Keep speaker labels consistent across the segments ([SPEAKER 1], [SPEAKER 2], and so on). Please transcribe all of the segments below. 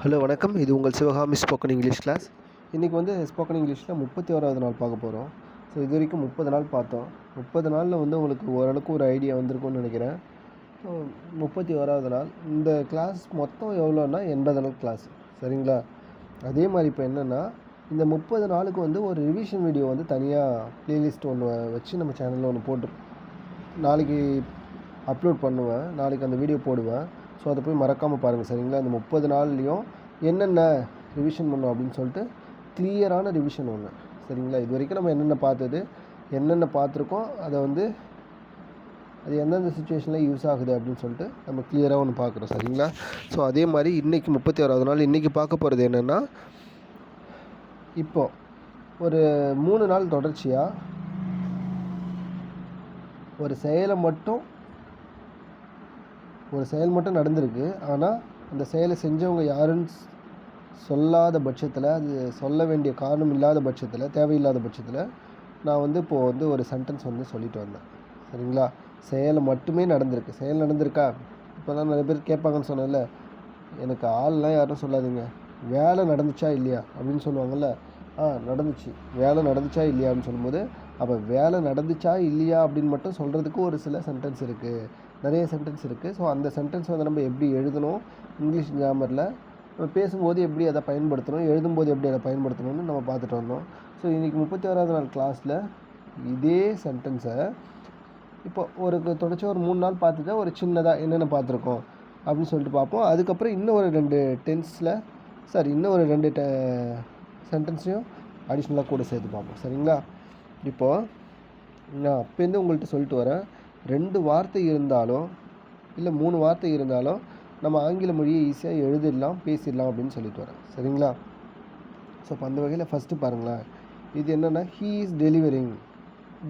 [SPEAKER 1] Hello வணக்கம். இது உங்கள் சிவகாமி ஸ்போக்கன் இங்கிலீஷ் கிளாஸ். இன்றைக்கி வந்து ஸ்போக்கன் இங்கிலீஷில் 31வது நாள் பார்க்க போகிறோம். ஸோ இது வரைக்கும் 30 நாள் பார்த்தோம். 30 நாளில் வந்து உங்களுக்கு ஓரளவுக்கு ஒரு ஐடியா வந்திருக்கும்னு நினைக்கிறேன். ஸோ 31வது நாள் இந்த கிளாஸ் மொத்தம் எவ்வளோன்னா 80 நாள் கிளாஸ், சரிங்களா? அதே மாதிரி இப்போ என்னென்னா, இந்த 30 நாளுக்கு வந்து ஒரு ரிவிஷன் வீடியோ வந்து தனியாக ப்ளேலிஸ்ட் ஒன்று வச்சு நம்ம சேனலில் ஒன்று போட்டு நாளைக்கு அப்லோட் பண்ணுவேன். நாளைக்கு அந்த வீடியோ போடுவேன். ஸோ அதை போய் மறக்காமல் பாருங்கள், சரிங்களா? இந்த 30 நாள்லேயும் என்னென்ன ரிவிஷன் பண்ணோம் அப்படின்னு சொல்லிட்டு கிளியரான ரிவிஷன் ஒன்று, சரிங்களா? இது வரைக்கும் நம்ம என்னென்ன பார்த்தது, என்னென்ன பார்த்துருக்கோம், அதை வந்து அது எந்தெந்த சுச்சுவேஷனில் யூஸ் ஆகுது அப்படின்னு சொல்லிட்டு நம்ம கிளியராக ஒன்று பார்க்குறோம், சரிங்களா? ஸோ அதே மாதிரி இன்றைக்கி 31வது நாள். இன்றைக்கி பார்க்க போகிறது என்னென்னா, இப்போது ஒரு 3 நாள் தொடர்ச்சியாக ஒரு செயல் மட்டும் நடந்திருக்கு. ஆனால் அந்த செயலை செஞ்சவங்க யாருன்னு சொல்லாத பட்சத்தில், அது சொல்ல வேண்டிய காரணம் இல்லாத பட்சத்தில், தேவையில்லாத பட்சத்தில் நான் வந்து இப்போது வந்து ஒரு சென்டென்ஸ் வந்து சொல்லிட்டு வந்தேன், சரிங்களா? செயலை மட்டுமே நடந்திருக்கு. செயல் நடந்திருக்கா? இப்போ தான் நிறைய பேர் கேட்பாங்கன்னு சொன்னேன்ல, எனக்கு ஆள்லாம் யாரும் சொல்லாதீங்க, வேலை நடந்துச்சா இல்லையா அப்படின்னு சொல்லுவாங்கள்ல. நடந்துச்சு. வேலை நடந்துச்சா இல்லையா அப்படின்னு சொல்லும்போது, அப்போ வேலை நடந்துச்சா இல்லையா அப்படின்னு மட்டும் சொல்கிறதுக்கு ஒரு சில சென்டென்ஸ் இருக்குது, நிறைய சென்டென்ஸ் இருக்குது. ஸோ அந்த சென்டென்ஸ் வந்து நம்ம எப்படி எழுதணும், இங்கிலீஷ் கிராமரில் நம்ம பேசும்போது எப்படி அதை பயன்படுத்தணும், எழுதும்போது எப்படி அதை பயன்படுத்தணும்னு நம்ம பார்த்துட்டு வந்தோம். ஸோ இன்றைக்கி 31வது நாள் கிளாஸில் இதே சென்டென்ஸை இப்போ ஒரு தொடர்ச்சி ஒரு 3 நாள் பார்த்துட்டு ஒரு சின்னதாக என்னென்ன பார்த்துருக்கோம் அப்படின்னு சொல்லிட்டு பார்ப்போம். அதுக்கப்புறம் இன்னும் ஒரு 2 சென்டென்ஸையும் அடிஷ்னலாக கூட சேர்த்து பார்ப்போம், சரிங்களா? இப்போது நான் அப்போருந்து உங்கள்கிட்ட சொல்லிட்டு வரேன், 2 வார்த்தை இருந்தாலும் இல்லை 3 வார்த்தை இருந்தாலும் நம்ம ஆங்கில மொழியை ஈஸியாக எழுதிடலாம், பேசிடலாம் அப்படின்னு சொல்லிட்டு வரேன், சரிங்களா? ஸோ இப்போ அந்த வகையில் ஃபஸ்ட்டு பாருங்களேன். இது என்னென்னா, ஹீ இஸ் டெலிவரிங்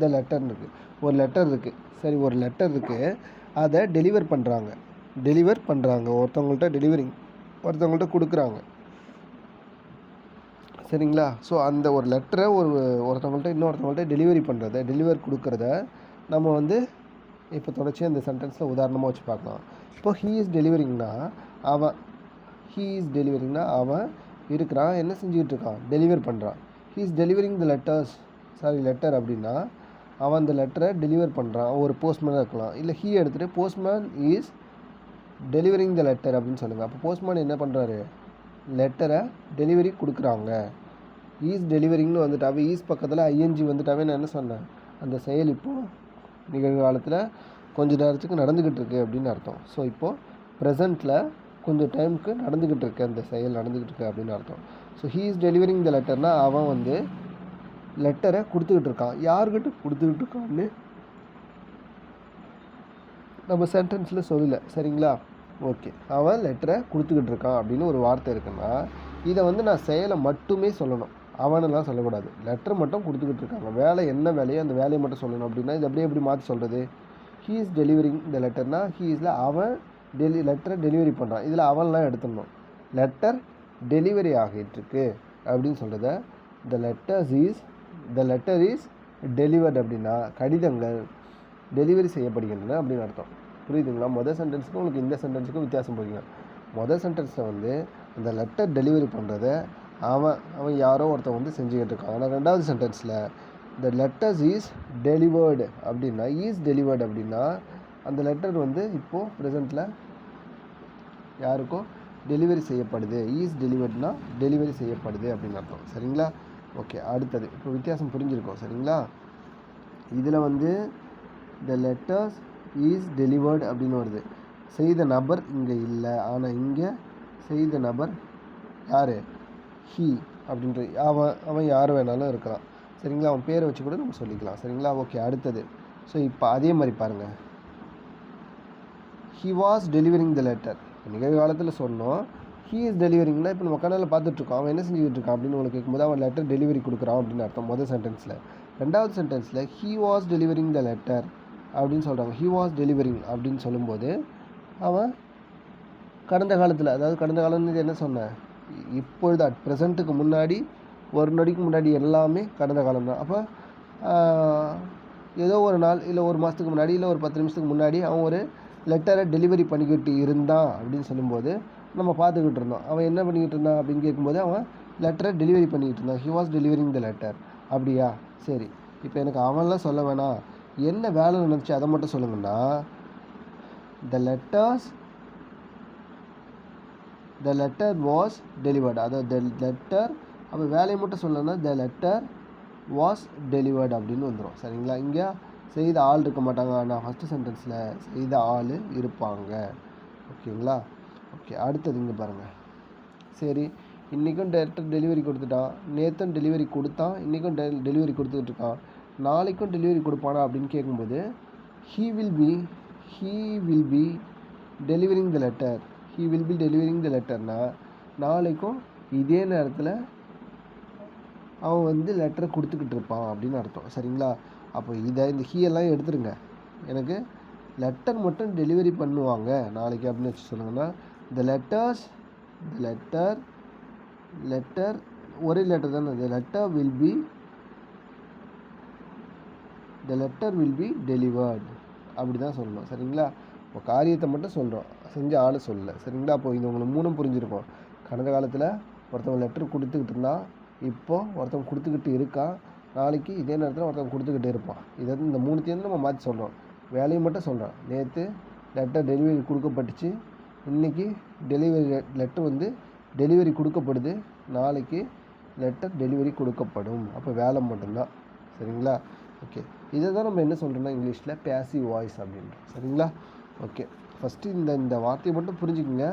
[SPEAKER 1] த லெட்டர்னு இருக்குது. ஒரு லெட்டர் இருக்குது, சரி, ஒரு லெட்டர் இருக்குது, அதை டெலிவர் பண்ணுறாங்க. ஒருத்தவங்கள்ட்ட கொடுக்குறாங்க, சரிங்களா? ஸோ அந்த ஒரு லெட்டரை இன்னொருத்தவங்கள்ட்ட டெலிவர் கொடுக்குறத நம்ம வந்து இப்போ தொடர்ச்சியாக இந்த சென்டென்ஸில் உதாரணமாக வச்சு பார்க்கலாம். இப்போ ஹீ இஸ் டெலிவரிங்னா அவன் இருக்கிறான், என்ன செஞ்சுக்கிட்டு இருக்கான், டெலிவர் பண்ணுறான். He is delivering the letter அப்படின்னா அவன் அந்த லெட்டரை டெலிவர் பண்ணுறான். ஒரு போஸ்ட்மேனாக இருக்கலாம், இல்லை ஹீ எடுத்துகிட்டு postman is delivering the letter அப்படின்னு சொல்லுங்கள். அப்போ போஸ்ட்மேன் என்ன பண்ணுறாரு, லெட்டரை டெலிவரி கொடுக்குறாங்க. ஈஸ் டெலிவரிங்னு வந்துட்டாவே, ஈஸ் பக்கத்தில் ஐஎன்ஜி வந்துட்டாவே நான் என்ன சொன்னேன், அந்த செயல் இப்போது நிகழ்காலத்தில் கொஞ்சம் நேரத்துக்கு நடந்துக்கிட்டு இருக்குது அப்படின்னு அர்த்தம். ஸோ இப்போது ப்ரெசண்ட்டில் கொஞ்சம் டைமுக்கு நடந்துக்கிட்டு இருக்கு, அந்த செயல் நடந்துக்கிட்டு இருக்கு அப்படின்னு அர்த்தம். So he is delivering the லெட்டர்னால் அவன் வந்து லெட்டரை கொடுத்துக்கிட்டு இருக்கான். யார்கிட்ட கொடுத்துக்கிட்டு இருக்கான்னு நம்ம சென்டென்ஸில் சொல்லலை, சரிங்களா? ஓகே, அவன் லெட்டரை கொடுத்துக்கிட்டு இருக்கான் அப்படின்னு ஒரு வார்த்தை இருக்குன்னா, இதை வந்து நான் செயலை மட்டுமே சொல்லணும், அவனெல்லாம் சொல்லக்கூடாது. லெட்டர் மட்டும் கொடுத்துக்கிட்டு இருக்காங்க, வேலை என்ன வேலையோ அந்த வேலையை மட்டும் சொல்லணும். அப்படின்னா இது அப்படியே எப்படி மாற்றி சொல்கிறது, ஹீ இஸ் டெலிவரிங் த லெட்டர்னா ஹீ இஸில் அவன் லெட்டரை டெலிவரி பண்ணுறான், இதில் அவன்லாம் எடுத்துடணும். லெட்டர் டெலிவரி ஆகிட்டுருக்கு அப்படின்னு சொல்கிறத த லெட்டர் இஸ் டெலிவர்டு அப்படின்னா கடிதங்கள் டெலிவரி செய்யப்படுகின்றன அப்படின்னு அர்த்தம். புரியுதுங்களா? மொதல் சென்டென்ஸுக்கும் உங்களுக்கு இந்த சென்டென்ஸுக்கும் வித்தியாசம் புரியுங்க. மொதல் சென்டென்ஸில் வந்து அந்த லெட்டர் டெலிவரி பண்ணுறத அவன் யாரோ ஒருத்தன் வந்து செஞ்சுக்கிட்டு இருக்கான். ஆனால் 2வது சென்டென்ஸில் த லெட்டர்ஸ் இஸ் டெலிவர்டு அப்படின்னா அந்த லெட்டர் வந்து இப்போது ப்ரெசண்ட்டில் யாருக்கோ டெலிவரி செய்யப்படுது. ஈஸ் டெலிவர்டுனா டெலிவரி செய்யப்படுது அப்படின்னு அர்த்தம், சரிங்களா? ஓகே, அடுத்தது இப்போ வித்தியாசம் புரிஞ்சிருக்கோம், சரிங்களா? இதில் வந்து த லெட்டர்ஸ் இஸ் டெலிவர்டு அப்படின்னு வருது. செய்த நபர் இங்கே இல்லை, ஆனால் இங்கே செய்த நபர் யார், ஹீ அப்படின்ற அவன் யார் வேணாலும் இருக்கலாம், சரிங்களா? அவன் பேரை வச்சு கூட நம்ம சொல்லிக்கலாம், சரிங்களா? ஓகே, அடுத்தது. ஸோ இப்போ அதே மாதிரி பாருங்கள், he was delivering the letter. நிகழ்காலத்தில் சொன்னோம். ஹீ இஸ் டெலிவரிங்னா இப்போ நம்ம கண்ணால் பார்த்துட்ருக்கோம், அவன் என்ன செஞ்சுக்கிட்டு இருக்கான் அப்படின்னு உங்களுக்கு கேட்கும்போது அவன் லெட்டர் டெலிவரி கொடுக்குறான் அப்படின்னு அர்த்தம் மொதல் சென்டென்ஸில். 2வது சென்டென்ஸில் he was delivering the letter அப்படின்னு சொல்கிறாங்க. ஹீ வாஸ் டெலிவரிங் அப்படின்னு சொல்லும்போது அவன் கடந்த காலம்னு என்ன சொன்னேன், இப்பொழுது அட் ப்ரெசண்ட்டுக்கு முன்னாடி ஒரு நொடிக்கு முன்னாடி எல்லாமே கடந்த காலம் தான். அப்போ ஏதோ ஒரு நாள் இல்லை ஒரு மாதத்துக்கு முன்னாடி இல்லை ஒரு 10 நிமிஷத்துக்கு முன்னாடி அவன் ஒரு லெட்டரை டெலிவரி பண்ணிக்கிட்டு இருந்தான் அப்படின்னு சொல்லும்போது நம்ம பார்த்துக்கிட்டு இருந்தோம். அவன் என்ன பண்ணிக்கிட்டு இருந்தான் அப்படின்னு கேட்கும்போது அவன் லெட்டரை டெலிவரி பண்ணிக்கிட்டு இருந்தான். He was delivering the letter. அப்படியா? சரி, இப்போ எனக்கு அவன்லாம் சொல்ல வேணாம், என்ன வேலை நடந்துச்சு அதை மட்டும் சொல்லுங்கன்னா, த லெட்டர் வாஸ் டெலிவர்டு. அதாவது த லெட்டர், அப்போ வேலையை மட்டும் சொல்லணும்னா த லெட்டர் வாஸ் டெலிவர்டு அப்படின்னு வந்துடும். சரிங்களா? இங்கே செய்த ஆள் இருக்க மாட்டாங்க, ஆனால் ஃபஸ்ட்டு சென்டென்ஸில் செய்த ஆள் இருப்பாங்க. ஓகேங்களா? ஓகே, அடுத்தது இங்கே பாருங்கள். சரி, இன்றைக்கும் டேரக்டர் டெலிவரி கொடுத்துட்டான், நேற்றும் டெலிவரி கொடுத்தான், இன்றைக்கும் டெலிவரி கொடுத்துக்கிட்டு இருக்கான், நாளைக்கும் டெலிவரி கொடுப்பானா அப்படின்னு கேட்கும்போது he will be delivering the letter. he will be delivering the letterனா நாளைக்கும் இதே நேரத்தில் அவன் வந்து லெட்டரை கொடுத்துக்கிட்டு இருப்பான் அப்படின்னு அர்த்தம். சரிங்களா? அப்போ இந்த ஹீயெல்லாம் எடுத்துருங்க, எனக்கு லெட்டர் மட்டும் டெலிவரி பண்ணுவாங்க நாளைக்கு அப்படின்னு வச்சு சொல்லுங்கன்னா, த லெட்டர் ஒரே லெட்டர் தானே, the letter will be delivered அப்படி தான் சொல்லணும். சரிங்களா? இப்போ காரியத்தை மட்டும் சொல்கிறோம், செஞ்ச ஆள் சொல்லலை. சரிங்களா? அப்போ இது உங்களுக்கு மூணும் புரிஞ்சிருக்கும். கடந்த காலத்தில் ஒருத்தவங்க லெட்டர் கொடுத்துக்கிட்டு இருந்தான், இப்போது ஒருத்தவங்க கொடுத்துக்கிட்டு இருக்கான், நாளைக்கு இதே நேரத்தில் ஒருத்தவங்க கொடுத்துக்கிட்டு இருப்பான். இதை வந்து இந்த மூணுத்தையும் நம்ம மாற்றி சொல்கிறோம். வேலையை மட்டும் சொல்கிறோம். நேற்று லெட்டர் டெலிவரி கொடுக்கப்பட்டுச்சு, இன்றைக்கி லெட்டர் வந்து டெலிவரி கொடுக்கப்படுது, நாளைக்கு லெட்டர் டெலிவரி கொடுக்கப்படும். அப்போ வேலை மட்டும்தான். சரிங்களா? ஓகே, இதை தான் நம்ம என்ன சொல்கிறோம்னா இங்கிலீஷில் பேசிவ் வாய்ஸ் அப்படின்றோம். சரிங்களா? ஓகே, ஃபஸ்ட்டு இந்த வார்த்தையை மட்டும் புரிஞ்சுக்குங்க.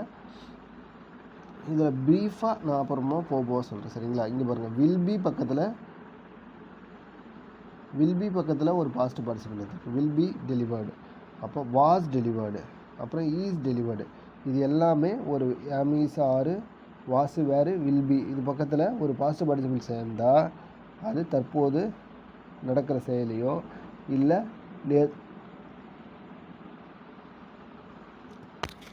[SPEAKER 1] இதில் ப்ரீஃபாக நான் அப்புறமா போக சொல்கிறேன். சரிங்களா? இங்கே பாருங்கள், வில் பி பக்கத்தில் ஒரு பாஸ்ட் பார்ட்டிசிபிள் இருக்குது, வில் பி டெலிவர்டு, அப்போ வாஸ் டெலிவர்டு, அப்புறம் ஈஸ் டெலிவர்டு. இது எல்லாமே ஒரு ஆமீஸ் ஆறு வாசு வேறு வில் பி இது பக்கத்தில் ஒரு பாஸ்ட் பார்ட்டிசிபிள் சேர்ந்தால் அது தற்போது நடக்கிற செயலையோ இல்லை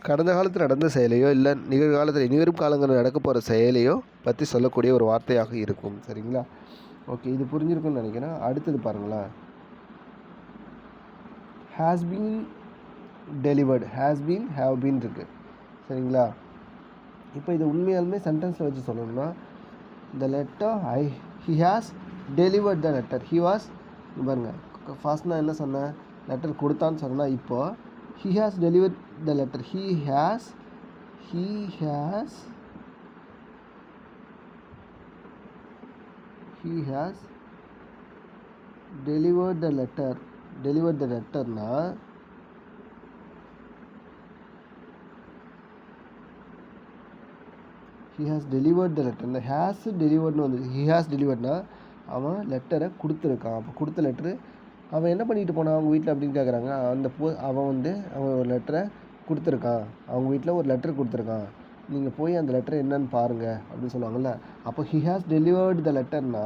[SPEAKER 1] கடந்த காலத்தில் நடந்த செயலையோ இல்லை நிகழ்காலத்தில் இனிவரும் காலங்களில் நடக்க போகிற செயலையோ பற்றி சொல்லக்கூடிய ஒரு வார்த்தையாக இருக்கும். சரிங்களா? ஓகே, இது புரிஞ்சிருக்குன்னு நினைக்கிறேன். அடுத்தது பாருங்களேன், has been delivered, have been இருக்குது. சரிங்களா? இப்போ இது உண்மையாலுமே சென்டென்ஸில் வச்சு சொல்லணும்னா, the letter he has delivered the letter. He was, பாருங்க, ஃபர்ஸ்ட் நான் என்ன சொன்னேன், லெட்டர் கொடுத்தான்னு சொன்னேன்னா, இப்போ he has delivered the letter. He has delivered the letter. Delivered the letter na he has delivered the letter. The has delivered no, he has delivered na அவன் லெட்டரை கொடுத்துருக்கான். அப்போ கொடுத்த லெட்ரு அவன் என்ன பண்ணிட்டு போனான் அவங்க வீட்டில் அப்படின்னு கேட்குறாங்க. அவன் ஒரு லெட்டரை கொடுத்துருக்கான், அவங்க வீட்டில் ஒரு லெட்டர் கொடுத்துருக்கான், நீங்கள் போய் அந்த லெட்டரை என்னன்னு பாருங்கள் அப்படின்னு சொல்லுவாங்கள்ல. அப்போ ஹி ஹாஸ் டெலிவர்டு த லெட்டர்னா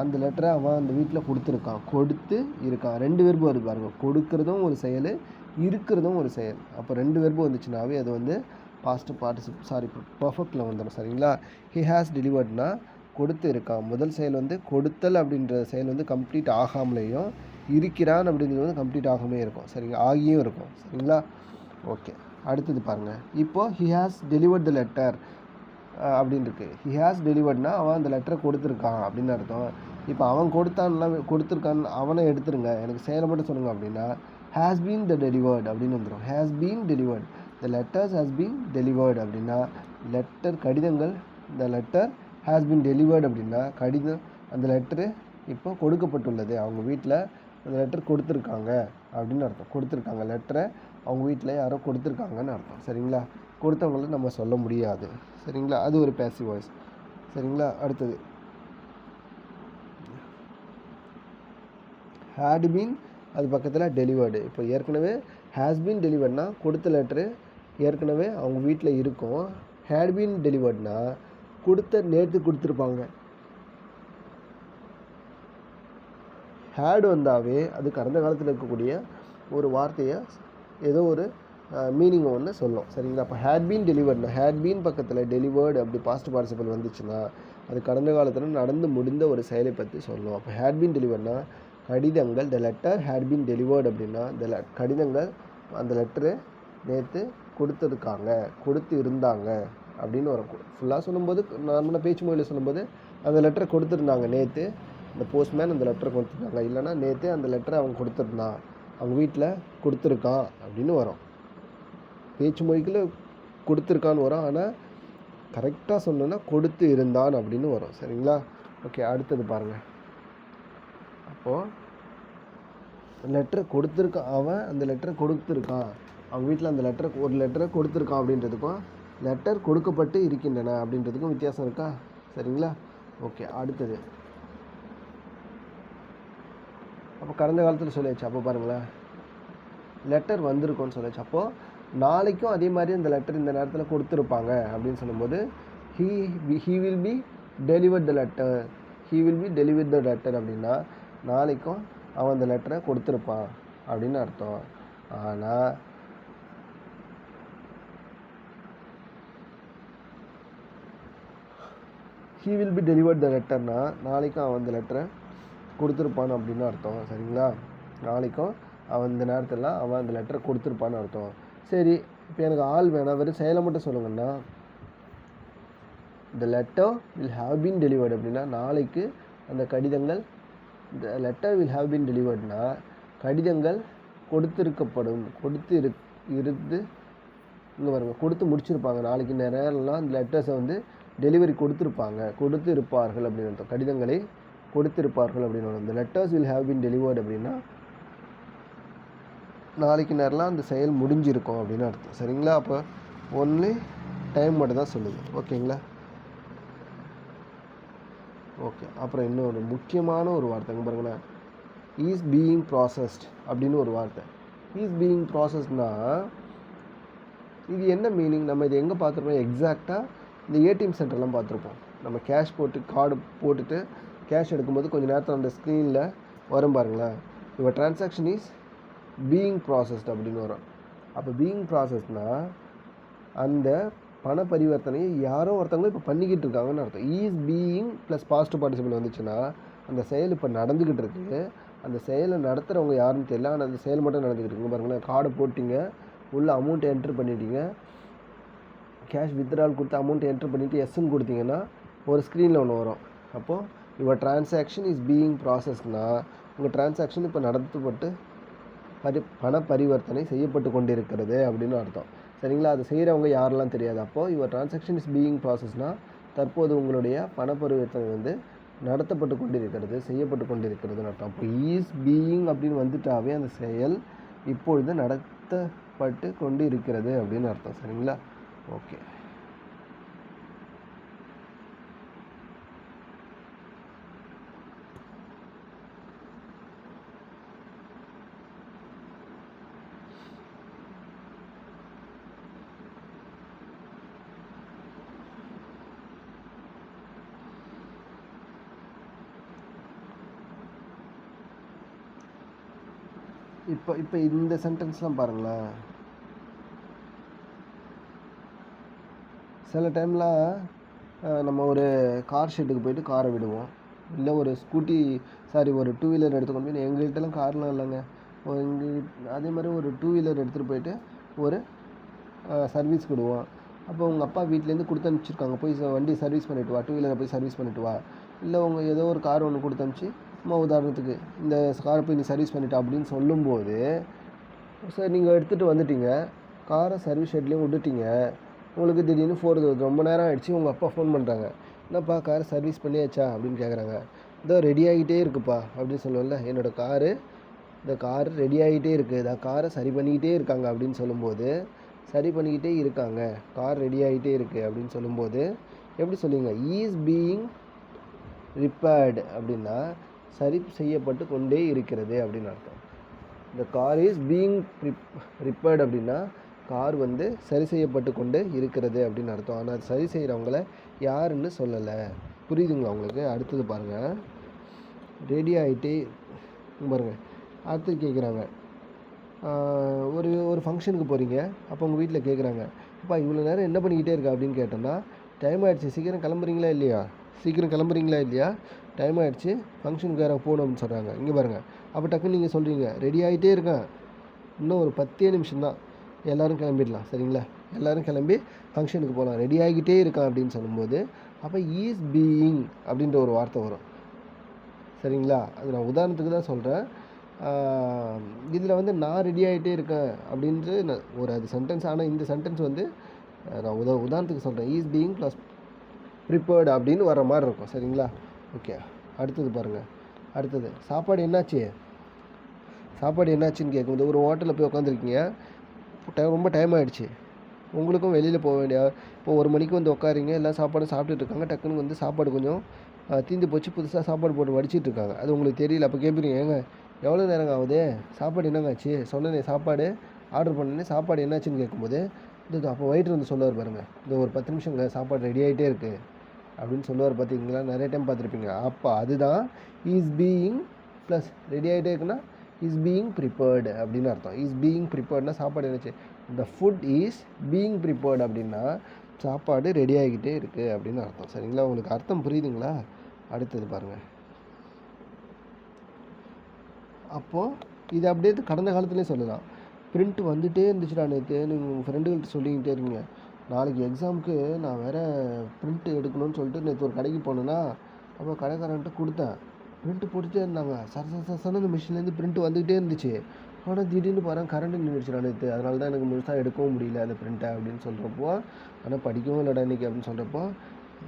[SPEAKER 1] அந்த லெட்டரை அவன் அந்த வீட்டில் கொடுத்து இருக்கான். 2 வெர்பு வருது பாருங்கள், கொடுக்கறதும் ஒரு செயல், இருக்கிறதும் ஒரு செயல். அப்போ 2 வெர்பு வந்துச்சுனாவே அது வந்து பாஸ்ட் பர்ஃபெக்டில் வந்துடும். சரிங்களா? ஹி ஹாஸ் டெலிவர்ட்னா கொடுத்து இருக்கான். முதல் செயல் வந்து கொடுத்தல் அப்படின்ற செயல் வந்து கம்ப்ளீட் ஆகாமலேயும், இருக்கிறான் அப்படிங்கிறது வந்து கம்ப்ளீட் ஆகாமே இருக்கும். சரிங்களா? ஆகியும் இருக்கும். சரிங்களா? ஓகே, அடுத்தது பாருங்கள். இப்போது he has delivered the letter அப்படின்னு இருக்குது. ஹி ஹாஸ் டெலிவர்ட்னா அவன் அந்த லெட்டரை கொடுத்துருக்கான் அப்படின்னு அர்த்தம். இப்போ அவன் கொடுத்துருக்கான்னு அவனை எடுத்துருங்க, எனக்கு செயலை மட்டும் சொல்லுங்கள் அப்படின்னா, ஹேஸ் பீன் த டெலிவர்ட் அப்படின்னு வந்துடும். Has been delivered, the letters has been delivered அப்படின்னா கடிதங்கள், the letter has been delivered அப்படின்னா கடிதம், அந்த லெட்டரு இப்போ கொடுக்கப்பட்டுள்ளது, அவங்க வீட்டில் அந்த லெட்டர் கொடுத்துருக்காங்க அப்படின்னு அர்த்தம். கொடுத்துருக்காங்க லெட்டரை அவங்க வீட்டில் யாரோ கொடுத்துருக்காங்கன்னு அர்த்தம். சரிங்களா? கொடுத்தவங்கள நம்ம சொல்ல முடியாது. சரிங்களா? அது ஒரு பேசிவ் வாய்ஸ். சரிங்களா? அடுத்தது ஹேட் பீன், அது பக்கத்தில் டெலிவர்டு. இப்போ ஏற்கனவே ஹேஸ் பீன் டெலிவர்ட்னா கொடுத்த லெட்ரு ஏற்கனவே அவங்க வீட்டில் இருக்கும். ஹேட் பீன் டெலிவர்ட்னா நேற்று கொடுத்துருப்பாங்க. ஹேட் வந்தாவே அது கடந்த காலத்தில் இருக்கக்கூடிய ஒரு வார்த்தையை ஏதோ ஒரு மீனிங்கை ஒன்று சொல்லும். சரிங்களா? அப்போ ஹேட் பீன் டெலிவர்ட்னா, ஹேட் பீன் பக்கத்தில் டெலிவர்டு அப்படி பாஸ்ட் பார்ட்டிசிபிள் வந்துச்சுன்னா அது கடந்த காலத்தில் நடந்து முடிந்த ஒரு செயலை பற்றி சொல்லும். அப்போ ஹேட் பீன் டெலிவர்ட்னா கடிதங்கள், the letter had been delivered அப்படின்னா கடிதங்கள் அந்த லெட்ரு நேற்று கொடுத்துருக்காங்க, கொடுத்து இருந்தாங்க அப்படின்னு வரும். ஃபுல்லாக சொல்லும்போது நார்மலாக பேச்சு மொழியில் சொல்லும்போது அந்த லெட்டரை கொடுத்துருந்தாங்க நேற்று, இந்த போஸ்ட்மேன் அந்த லெட்டரை கொடுத்துருந்தாங்க, இல்லைனா நேற்று அந்த லெட்டரை அவங்க கொடுத்துருந்தான், அவங்க வீட்டில் கொடுத்துருக்கான் அப்படின்னு வரும். பேச்சு மொழிக்குள்ளே கொடுத்துருக்கான்னு வரும், ஆனால் கரெக்டாக சொல்லணுன்னா கொடுத்து இருந்தான் அப்படின்னு வரும். சரிங்களா? ஓகே, அடுத்தது பாருங்கள். அப்போது லெட்டரை கொடுத்துருக்கான், அவன் அந்த லெட்டரை கொடுத்துருக்கான், அவங்க வீட்டில் அந்த ஒரு லெட்டரை கொடுத்துருக்கான் அப்படின்றதுக்கும் லெட்டர் கொடுக்கப்பட்டு இருக்கின்றன அப்படின்றதுக்கும் வித்தியாசம் இருக்கா? சரிங்களா? ஓகே, அடுத்தது. அப்போ கடந்த காலத்தில் சொல்லியாச்சு. அப்போ பாருங்களேன், லெட்டர் வந்திருக்கோன்னு சொல்லியாச்சு. அப்போது நாளைக்கும் அதே மாதிரி இந்த லெட்டர் இந்த நேரத்தில் கொடுத்துருப்பாங்க அப்படின்னு சொல்லும்போது he will be delivered the letter, he will be delivered the letter அப்படின்னா நாளைக்கும் அவன் அந்த லெட்டரை கொடுத்துருப்பான் அப்படின்னு அர்த்தம். ஆனால் he will be delivered the letterனா நாளைக்கும் அவன் அந்த லெட்டரை கொடுத்துருப்பான் அப்படின்னு அர்த்தம். சரிங்களா? நாளைக்கும் அவன் இந்த நேரத்தில் அவன் அந்த லெட்டரை கொடுத்துருப்பான்னு அர்த்தம். சரி, இப்போ எனக்கு ஆள் வேணாம், வெறும் செயலை மட்டும் சொல்லுங்கன்னா the letter will have been delivered அப்படின்னா நாளைக்கு அந்த கடிதங்கள், the letter will have been deliveredனா கடிதங்கள் கொடுத்துருக்கப்படும், இருந்து இங்கே பாருங்கள், கொடுத்து முடிச்சிருப்பாங்க. நாளைக்கு நேரம்லாம் அந்த லெட்டர்ஸை வந்து டெலிவரி கொடுத்து இருப்பார்கள் அப்படின்னு அர்த்தம். கடிதங்களை கொடுத்திருப்பார்கள் அப்படின்னு அர்த்தம். இந்த letters will have been delivered அப்படின்னா நாளைக்கு நேரம்லாம் அந்த செயல் முடிஞ்சிருக்கும் அப்படின்னு அர்த்தம். சரிங்களா? அப்போ ஒன்லி டைம் மட்டும் தான் சொல்லுது. ஓகேங்களா? ஓகே, அப்புறம் இன்னொரு முக்கியமான ஒரு வார்த்தைங்க பாருங்களேன், இஸ் பீயிங் ப்ராசஸ்ட் அப்படின்னு ஒரு வார்த்தை. இஸ் பீயிங் ப்ராசஸ்னா இது என்ன மீனிங்? நம்ம இது எங்கே பார்த்துருப்போம்? எக்ஸாக்டாக இந்த ஏடிஎம் சென்டர்லாம் பார்த்துருப்போம். நம்ம கேஷ் கார்டு போட்டுட்டு கேஷ் எடுக்கும்போது கொஞ்சம் நேரத்தில் அந்த ஸ்க்ரீனில் வரும் பாருங்களேன், your transaction is being processed அப்படின்னு வரும். அப்போ பீயிங் ப்ராசஸ்னால் அந்த பண பரிவர்த்தனையை யாரோ ஒருத்தவங்க இப்போ பண்ணிக்கிட்டு இருக்காங்கன்னு அர்த்தம். Is being plus past participle வந்துச்சுன்னா அந்த செயல் இப்போ நடந்துக்கிட்டு இருக்குது. அந்த செயலை நடத்துகிறவங்க யாருன்னு தெரியல, ஆனால் அந்த செயல் மட்டும் நடந்துக்கிட்டு இருக்குங்க பாருங்களேன். கார்டை போட்டிங்க, உள்ள அமௌண்ட்டை என்ட்ரு பண்ணிட்டீங்க, கேஷ் வித்ட்ரால் கொடுத்து அமௌண்ட்டை என்ட்ரு பண்ணிவிட்டு எஸ்ன்னு கொடுத்தீங்கன்னா ஒரு ஸ்க்ரீனில் ஒன்று வரும். அப்போது யுவர் டிரான்சாக்ஷன் இஸ் பீயிங் ப்ராசஸ்னால் உங்கள் டிரான்சாக்ஷன் இப்போ நடத்தப்பட்டு பண பரிவர்த்தனை செய்யப்பட்டு கொண்டிருக்கிறது அப்படின்னு அர்த்தம். சரிங்களா? அது செய்கிறவங்க யாரெல்லாம் தெரியாது. அப்போது யுவர் டிரான்சாக்ஷன் இஸ் பீயிங் ப்ராசஸ்னால் தற்போது உங்களுடைய பண பரிவர்த்தனை வந்து நடத்தப்பட்டு கொண்டிருக்கிறது, செய்யப்பட்டு கொண்டிருக்கிறதுன்னு அர்த்தம். அப்போ ஈஸ் பீயிங் அப்படின்னு வந்துட்டாவே அந்த செயல் இப்பொழுது நடத்தப்பட்டு கொண்டு இருக்கிறது அப்படின்னு அர்த்தம். சரிங்களா? ஓகே, இப்போ இந்த சென்டென்ஸ்லாம் பாருங்களேன். சில டைமில் நம்ம ஒரு கார் ஷெட்டுக்கு போயிட்டு காரை விடுவோம், இல்லை ஒரு ஒரு டூ வீலர் எடுத்துக்கொண்டு போய், எங்கள்கிட்டலாம் கார்லாம் இல்லைங்க, அதே மாதிரி ஒரு டூ வீலர் எடுத்துகிட்டு போயிட்டு ஒரு சர்வீஸ் விடுவோம். அப்போ உங்கள் அப்பா வீட்டிலேருந்து கொடுத்து அனுப்பிச்சிருக்காங்க, போய் வண்டி சர்வீஸ் பண்ணிவிட்டு வா, டூ வீலரை போய் சர்வீஸ் பண்ணிவிட்டு வா, இல்லை உங்கள் ஏதோ ஒரு கார் ஒன்று கொடுத்து அனுப்பிச்சி உதாரணத்துக்கு இந்த காரை போய் நீ சர்வீஸ் பண்ணிட்டா அப்படின்னு சொல்லும்போது, சார் நீங்கள் எடுத்துகிட்டு வந்துட்டீங்க, காரை சர்வீஸ் ஷெட்லேயும் விட்டுட்டீங்க, உங்களுக்கு திடீர்னு ரொம்ப நேரம் ஆகிடுச்சு, உங்கள் அப்பா ஃபோன் பண்ணுறாங்க, என்னப்பா காரை சர்வீஸ் பண்ணியாச்சா அப்படின்னு கேட்குறாங்க. இதோ ரெடி ஆகிட்டே இருக்குப்பா அப்படின்னு சொல்லுவேன்ல, இந்த கார் ரெடி ஆகிட்டே இருக்குது, இதான் காரை சரி பண்ணிக்கிட்டே இருக்காங்க அப்படின்னு சொல்லும்போது, சரி பண்ணிக்கிட்டே இருக்காங்க, கார் ரெடி ஆகிட்டே இருக்குது அப்படின்னு சொல்லும்போது எப்படி சொல்லுவீங்க? ஈஸ் பீயிங் ரிப்பேர்டு அப்படின்னா சரி செய்யப்பட்டு கொண்டே இருக்கிறது அப்படின்னு அர்த்தம். இந்த கார் இஸ் பீயிங் ரிப்பேர்டு அப்படின்னா கார் வந்து சரி செய்யப்பட்டு கொண்டு இருக்கிறது அப்படின்னு அர்த்தம். ஆனால் அது சரி செய்கிறவங்கள யாருன்னு சொல்லலை. புரியுதுங்களா உங்களுக்கு? அடுத்தது பாருங்கள், ரெடி ஆகிட்டே பாருங்கள். அடுத்தது கேட்குறாங்க, ஒரு ஃபங்க்ஷனுக்கு போகிறீங்க, அப்போ உங்கள் வீட்டில் கேட்குறாங்க, அப்பா இவ்வளோ நேரம் என்ன பண்ணிக்கிட்டே இருக்கா அப்படின்னு கேட்டோன்னா, டைம் ஆகிடுச்சு, சீக்கிரம் கிளம்புறீங்களா இல்லையா, டைம் ஆகிடுச்சு, ஃபங்க்ஷனுக்கு வேறு போகணும் அப்படின்னு சொல்கிறாங்க. இங்கே பாருங்கள், அப்போ டக்குன்னு நீங்கள் சொல்கிறீங்க ரெடி ஆகிட்டே இருக்கேன், இன்னும் ஒரு 10 நிமிஷம் தான், எல்லோரும் கிளம்பிடலாம். சரிங்களா? எல்லோரும் கிளம்பி ஃபங்க்ஷனுக்கு போகலாம். ரெடி ஆகிட்டே இருக்கான் அப்படின்னு சொல்லும்போது அப்போ ஈஸ் பீயிங் அப்படின்ற ஒரு வார்த்தை வரும். சரிங்களா? அது நான் உதாரணத்துக்கு தான் சொல்கிறேன். இதில் வந்து நான் ரெடி ஆகிட்டே இருக்கேன் அப்படின்ட்டு ஒரு அது சென்டென்ஸ். ஆனால் இந்த சென்டென்ஸ் வந்து நான் உதாரணத்துக்கு சொல்கிறேன். ஈஸ் பீயிங் ப்ளஸ் ப்ரிப்பேர்டு அப்படின்னு வர மாதிரி இருக்கும். சரிங்களா? ஓகே, அடுத்தது பாருங்கள். அடுத்தது சாப்பாடு என்னாச்சுன்னு கேட்கும்போது, ஒரு ஹோட்டலில் போய் உட்காந்துருக்கீங்க, ரொம்ப டைம் ஆகிடுச்சு, உங்களுக்கும் வெளியில் போக வேண்டிய, இப்போ 1 மணிக்கு வந்து உட்காரிங்க, எல்லாம் சாப்பாடு சாப்பிட்டுட்டு இருக்காங்க. டக்குன்னு வந்து சாப்பாடு கொஞ்சம் தீந்து போச்சு, புதுசாக சாப்பாடு போட்டு வடிச்சிட்டு இருக்காங்க. அது உங்களுக்கு தெரியல. அப்போ கேட்பீங்க, ஏங்க எவ்வளோ நேரம் ஆகுது, சாப்பாடு என்னங்க ஆச்சு, சொன்னேனே சாப்பாடு ஆர்டர் பண்ணேனே, சாப்பாடு என்னாச்சுன்னு கேட்கும்போது அப்போ வெயிட்டர் வந்து சொல்லுவார் பாருங்கள், இந்த ஒரு 10 நிமிஷங்க சாப்பாடு ரெடி ஆகிட்டே இருக்குது அப்படின்னு சொல்லுவார். பார்த்தீங்களா? நிறைய டைம் பார்த்துருப்பீங்க. அப்போ அதுதான் இஸ் பீயிங் ப்ளஸ் ரெடி ஆகிட்டே இருக்குன்னா இஸ் பீயிங் ப்ரிப்பேர்டு அப்படின்னு அர்த்தம். இஸ் பீயிங் ப்ரிப்பேர்ட்னா சாப்பாடு என்னச்சு, the food is being prepared அப்படின்னா சாப்பாடு ரெடி ஆகிக்கிட்டே இருக்குது அப்படின்னு அர்த்தம். சரிங்களா? உங்களுக்கு அர்த்தம் புரியுதுங்களா? அடுத்தது பாருங்கள். அப்போது இது அப்படியே கடந்த காலத்துலேயே சொல்லலாம். பிரிண்ட் வந்துகிட்டே இருந்துச்சுடா நேற்று, நீங்கள் உங்கள் ஃப்ரெண்டுகள்கிட்ட சொல்லிக்கிட்டே இருக்கீங்க, நாளைக்கு எக்ஸாமுக்கு நான் வேறு பிரிண்ட்டு எடுக்கணும்னு சொல்லிட்டு நேற்று ஒரு கடைக்கு போனேன்னா, அப்போ கடைக்காரன்ட்டு கொடுத்தேன். பிரிண்ட்டு போட்டுகிட்டே இருந்தாங்க, சர அந்த மிஷின்லேருந்து பிரிண்ட்டு வந்துக்கிட்டே இருந்துச்சு. ஆனால் திடீர்னு பாருங்கள் கரண்ட் நின்றுடுச்சுடா நேற்று, அதனால தான் எனக்கு முழுசாக எடுக்கவும் முடியல அந்த பிரிண்ட்டை அப்படின்னு சொல்கிறப்போ, ஆனால் படிக்கவும் இல்லைடா இன்றைக்கி அப்படின்னு சொல்கிறப்போ,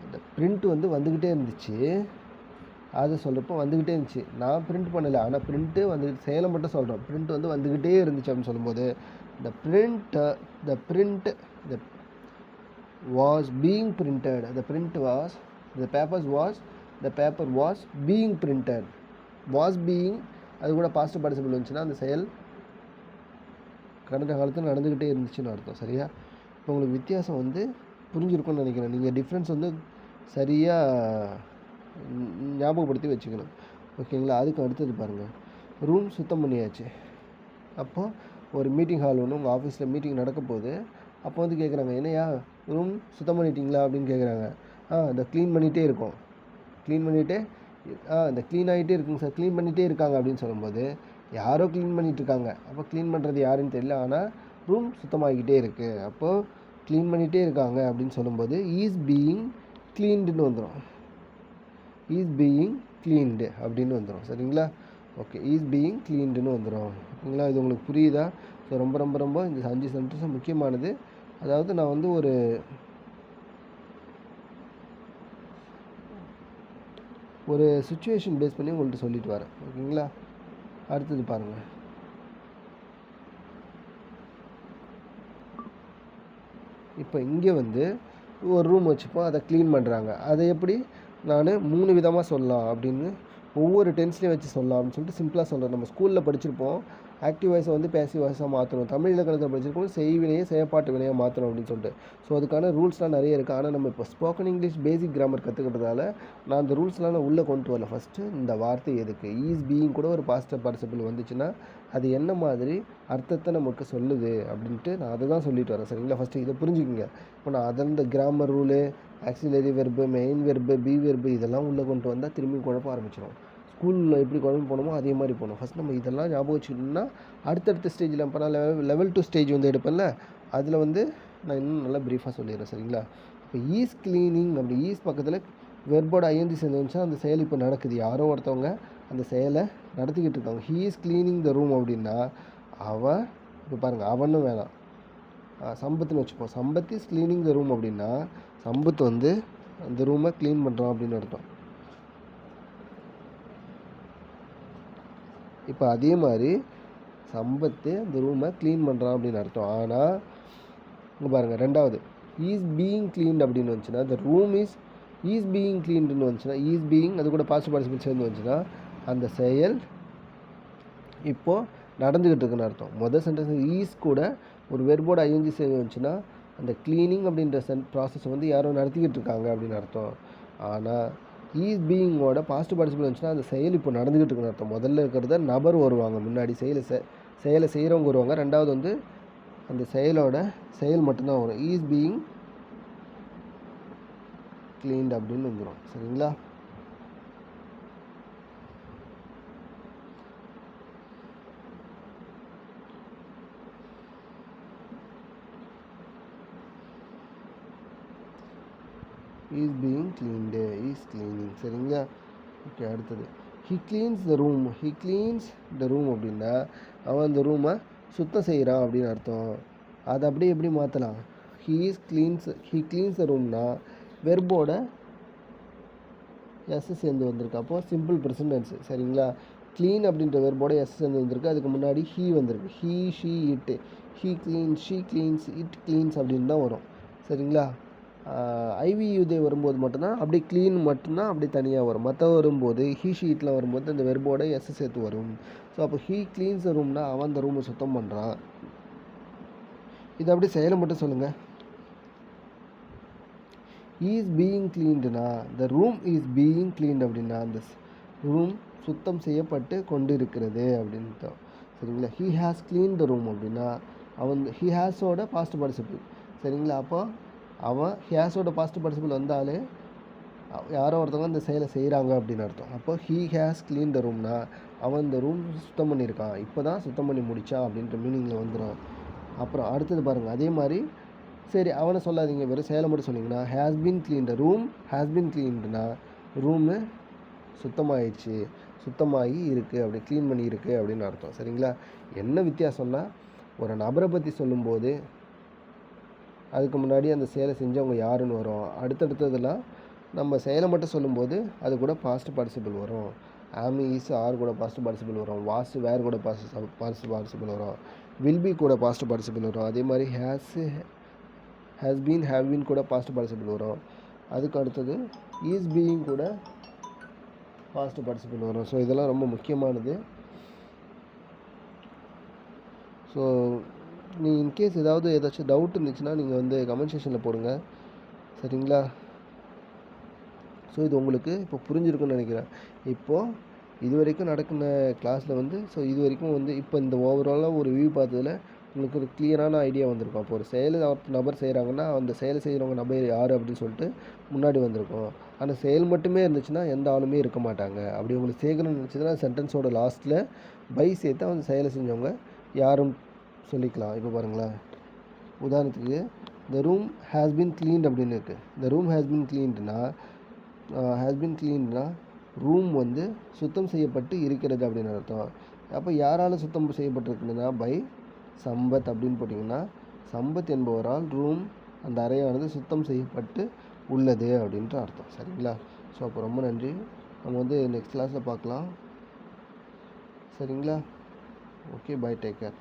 [SPEAKER 1] இந்த பிரிண்ட்டு வந்து வந்துக்கிட்டே இருந்துச்சு. அது சொல்கிறப்போ வந்துக்கிட்டே இருந்துச்சு, நான் பிரிண்ட் பண்ணலை, ஆனால் பிரிண்ட்டு வந்து செயலை மட்டும் சொல்கிறோம். பிரிண்ட் வந்து வந்துக்கிட்டே இருந்துச்சு அப்படின்னு சொல்லும்போது த print was being printed, the paper was being printed. Was being அது கூட பாஸ்ட் பார்ட்டிசிபிள் இருந்துச்சுன்னா அந்த செயல் கடந்த காலத்தில் நடந்துக்கிட்டே இருந்துச்சுன்னு அர்த்தம். சரியா? இப்போ உங்களுக்கு வித்தியாசம் வந்து புரிஞ்சிருக்கும்னு நினைக்கிறேன். நீங்கள் டிஃப்ரென்ஸ் வந்து சரியாக ஞாபகப்படுத்தி வச்சுக்கணும். ஓகேங்களா? அதுக்கு அடுத்தது பாருங்கள், ரூம் சுத்தம் பண்ணியாச்சு. அப்போது ஒரு மீட்டிங் ஹால் ஒன்று உங்கள் ஆஃபீஸில் மீட்டிங் நடக்க போகுது. அப்போ வந்து கேட்குறாங்க, என்னையா ரூம் சுத்தம் பண்ணிட்டீங்களா அப்படின்னு கேட்குறாங்க. இந்த க்ளீன் பண்ணிகிட்டே இருக்கோம், இந்த க்ளீன் ஆகிட்டே இருக்குங்க சார், க்ளீன் பண்ணிகிட்டே இருக்காங்க அப்படின்னு சொல்லும்போது யாரோ க்ளீன் பண்ணிகிட்ருக்காங்க. அப்போ க்ளீன் பண்ணுறது யாருன்னு தெரியல, ஆனால் ரூம் சுத்தமாகிக்கிட்டே இருக்குது. அப்போது க்ளீன் பண்ணிகிட்டே இருக்காங்க அப்படின்னு சொல்லும்போது ஈஸ் பீயிங் க்ளீன்டுன்னு வந்துடும். ஈஸ் பீயிங் க்ளீன்டு அப்படின்னு வந்துடும். சரிங்களா? ஓகே, ஈஸ் பீயிங் க்ளீன்டுன்னு வந்துடும். ஓகேங்களா? இது உங்களுக்கு புரியுதா? ஸோ ரொம்ப ரொம்ப ரொம்ப இந்த 5 சென்டென்ஸும் முக்கியமானது. அதாவது நான் வந்து ஒரு சுச்சுவேஷன் பேஸ் பண்ணி உங்கள்கிட்ட சொல்லிட்டு வரேன். ஓகேங்களா? அடுத்தது பாருங்கள். இப்போ இங்கே வந்து ஒரு ரூம் வச்சுப்போம், அதை க்ளீன் பண்ணுறாங்க. அதை எப்படி நான் 3 விதமாக சொல்லலாம் அப்படின்னு, ஒவ்வொரு டென்ஸ்லையும் வச்சு சொல்லலாம் அப்படின்னு சொல்லிட்டு சிம்பிளாக சொல்கிறேன். நம்ம ஸ்கூலில் படிச்சிருப்போம், ஆக்டிவ் வாய்ஸை வந்து பேசிவ் வாய்ஸாக மாற்றணும். தமிழ் இலக்கணத்தில் படிச்சிருப்போம், செய்வினையை செயற்பாட்டு வினையாக மாற்றணும் அப்படின்னு சொல்லிட்டு. ஸோ அதுக்கான ரூல்ஸ்லாம் நிறைய இருக்குது. ஆனால் நம்ம இப்போ ஸ்போக்கன் இங்கிலீஷ் பேசிக் கிராமர் கற்றுக்கிறதால நான் அந்த ரூல்ஸ்லாம் நான் உள்ளே கொண்டு வரல. ஃபஸ்ட்டு இந்த வார்த்தை எதுக்கு, ஈஸ் பீயிங் கூட ஒரு பாஸ்ட் பார்ட்டிசிபிள் வந்துச்சுன்னா அது என்ன மாதிரி அர்த்தத்தை நமக்கு சொல்லுது அப்படின்ட்டு நான் அதை தான் சொல்லிட்டு வரேன். சரிங்களா? ஃபஸ்ட்டு இதை புரிஞ்சுக்கிங்க. இப்போ நான் அதில் இந்த grammar rule, auxiliary verb, main verb, B verb இதெல்லாம் உள்ளே கொண்டு வந்தால் திரும்பி குழப்ப ஆரம்பிச்சிடும். ஸ்கூலில் எப்படி குழம்பு போகணுமோ அதே மாதிரி போகணும். ஃபஸ்ட் நம்ம இதெல்லாம் ஞாபகம் வச்சுக்கணும்னா அடுத்தடுத்த ஸ்டேஜில் இப்போ நான் லெவல் 2 ஸ்டேஜ் வந்து எடுப்பேன்ல, அதில் வந்து நான் இன்னும் நல்லா ப்ரீஃபாக சொல்லிடுறேன். சரிங்களா? இப்போ ஈஸ் க்ளீனிங், அப்படி ஈஸ் பக்கத்தில் வெர்போட ஐஎன்ஜி சேர்ந்து வந்துச்சுன்னா அந்த செயல் இப்போ நடக்குது. யாரோ ஒருத்தவங்க அந்த செயலை நடத்திக்கிட்டு இருக்காங்க. He is cleaning the room அப்படின்னா அவன், இப்போ பாருங்கள் அவனும் வேணாம், சம்பத்துன்னு வச்சுப்போம். Sampath is cleaning the room அப்படின்னா சம்பத் வந்து அந்த ரூமை க்ளீன் பண்ணுறான் அப்படின்னு அர்த்தம். இப்போ அதே மாதிரி சம்பத்து அந்த ரூமை க்ளீன் பண்ணுறான் அப்படின்னு அர்த்தம். ஆனால் இங்கே பாருங்கள், ரெண்டாவது ஈஸ் பீயிங் க்ளீன்ட் அப்படின்னு வந்துச்சுன்னா த ரூம் ஈஸ் பீயிங் க்ளீன்டுன்னு வந்துச்சுன்னா, ஈஸ் பீயிங் அது கூட பாஸ்ட் பார்ட்டிசிபிள் சேர்ந்து வந்துச்சுன்னா அந்த செயல் இப்போது நடந்துக்கிட்டு இருக்குன்னு அர்த்தம். மொதல் சென்டென்ஸ் ஈஸ் கூட ஒரு வெர்போட ஐஎன்ஜி சேர்ந்து வந்துச்சுன்னா அந்த க்ளீனிங் அப்படின்ற ப்ராசஸ் வந்து யாரோ நடத்திக்கிட்டு இருக்காங்க அப்படின்னு அர்த்தம். ஆனால் ஈஸ் பீயிங்கோட பாஸ்ட் பார்ட்டிசிபிள் வந்துச்சுன்னா அந்த செயல் இப்போ நடந்துக்கிட்டு இருக்குன்னு அர்த்தம். முதல்ல இருக்கிறத நபர் வருவாங்க, முன்னாடி செயலை செய்கிறவங்க வருவாங்க. ரெண்டாவது வந்து அந்த செயல் மட்டும்தான் வரும். ஈஸ் பீயிங் க்ளீன்ட் அப்படின்னு வந்துடும். சரிங்களா? Is being cleaned, is cleaning. சரிங்களா? ஓகே, அடுத்தது he cleans the room. He cleans the room அப்படின்னா அவன் அந்த ரூமை சுத்தம் செய்கிறான் அப்படின்னு அர்த்தம். அதை அப்படியே எப்படி மாற்றலாம்? ஹி க்ளீன்ஸ் த ரூம்னா வெர்போட எஸ் சேர்ந்து வந்திருக்கு. அப்போது சிம்பிள் ப்ரெசன்ட் டென்ஸ். சரிங்களா? க்ளீன் அப்படின்ற வெர்போட எஸ் சேர்ந்து வந்திருக்கு. அதுக்கு முன்னாடி ஹீ வந்திருக்கு. ஹீ, ஷீ, இட்டு. He cleans, she cleans, it cleans அப்படின்னு தான் வரும். சரிங்களா? ஐவியுதே வரும்போது மட்டும்தான் அப்படி க்ளீன் மட்டும்தான் அப்படி தனியாக வரும். மற்ற வரும்போது ஹீ, ஷீ, இட்லாம் வரும்போது அந்த வெர்போட எஸ் சேர்த்து வரும். ஸோ அப்போ ஹீ க்ளீன்ஸ் ரூம்னா அவன் அந்த ரூமை சுத்தம் பண்ணுறான். இது அப்படி செயலை மட்டும் சொல்லுங்கள். இஸ் பீயிங் க்ளீன்டுனா the room is being cleaned அப்படின்னா அந்த ரூம் சுத்தம் செய்யப்பட்டு கொண்டு இருக்கிறது அப்படின்னு. சரிங்களா? He has clean the room அப்படின்னா அவன் ஹீ ஹேஸோட பாஸ்ட் பார்ட்டிசிபிள். சரிங்களா? அப்போ அவன் ஹேஸோட பாஸ்ட் பார்ட்டிசிபிள் வந்தாலே யாரோ ஒருத்தவங்க அந்த செயலை செய்கிறாங்க அப்படின்னு அர்த்தம். அப்போ ஹீ ஹேஸ் க்ளீன் த ரூம்னா அவன் இந்த ரூம் சுத்தம் பண்ணியிருக்கான், இப்போ தான் சுத்தம் பண்ணி முடித்தான் அப்படின்ற மீனிங்கில் வந்துடும். அப்புறம் அடுத்தது பாருங்கள், அதே மாதிரி சரி அவனை சொல்லாதீங்க, வெறும் செயலை மட்டும் சொன்னீங்கன்னா has been cleaned. Room has been க்ளீன்டுனா ரூமு சுத்தமாகிடுச்சு, சுத்தமாகி இருக்குது, அப்படி க்ளீன் பண்ணி இருக்குது அப்படின்னு அர்த்தம். சரிங்களா? என்ன வித்தியாசம்னா ஒரு நபரை பற்றி சொல்லும்போது அதுக்கு முன்னாடி அந்த செயலை செஞ்சவங்க யாருன்னு வரும். அடுத்தடுத்ததெல்லாம் நம்ம செயலை மட்டும் சொல்லும்போது அது கூட பாஸ்ட் பார்ட்டிசிபிள் வரும். ஆம், ஈஸ், ஆர் கூட பாஸ்ட் பார்ட்டிசிபிள் வரும். வாஸ், வேர் கூட பாஸ்ட் பார்ட்டிசிபிள் வரும். வில் பி கூட பாஸ்ட் பார்ட்டிசிபிள் வரும். அதே மாதிரி ஹேஸ் பீன், ஹேவ் பீன் கூட பாஸ்ட் பார்ட்டிசிபிள் வரும். அதுக்கு அடுத்தது இஸ் பீயிங் கூட பாஸ்ட் பார்ட்டிசிபிள் வரும். ஸோ இதெல்லாம் ரொம்ப முக்கியமானது. ஸோ நீ இன்கேஸ் ஏதாச்சும் டவுட் இருந்துச்சுன்னா நீங்கள் வந்து கமெண்ட் செக்ஷனில் போடுங்க. சரிங்களா? ஸோ இது உங்களுக்கு இப்போ புரிஞ்சிருக்குன்னு நினைக்கிறேன். இப்போது இது வரைக்கும் நடக்கிற கிளாஸில் வந்து இது வரைக்கும் வந்து இப்போ இந்த ஓவராலாக ஒரு வியூ பார்த்ததில் உங்களுக்கு ஒரு கிளியரான ஐடியா வந்திருக்கும். அப்போ ஒரு செயல் நபர் செய்கிறாங்கன்னா அந்த செயலை செய்கிறவங்க நபர் யார் அப்படின்னு சொல்லிட்டு முன்னாடி வந்திருக்கும். ஆனால் செயல் மட்டுமே இருந்துச்சுன்னா எந்த ஆளுமே இருக்க மாட்டாங்க. அப்படி உங்களுக்கு சேர்க்கணும்னு நினச்சதுன்னா சென்டென்ஸோட லாஸ்ட்டில் பை சேர்த்து அந்த செயலை செஞ்சவங்க யாரும் சொல்லிக்கலாம். இப்போ பாருங்களேன், உதாரணத்துக்கு the room has been cleaned அப்படின்னு இருக்குது. த ரூம் ஹேஸ் பீன் க்ளீன்ட்னா ரூம் வந்து சுத்தம் செய்யப்பட்டு இருக்கிறது அப்படின்னு அர்த்தம். அப்போ யாரால் சுத்தம் செய்யப்பட்டிருக்குன்னா பை சம்பத் அப்படின்னு போட்டிங்கன்னா சம்பத் என்பவரால் ரூம் அந்த அறையானது சுத்தம் செய்யப்பட்டு உள்ளது அப்படின்ற அர்த்தம். சரிங்களா? ஸோ அப்போ ரொம்ப நன்றி. நம்ம வந்து நெக்ஸ்ட் கிளாஸில் பார்க்கலாம். சரிங்களா? Okay, bye, take care.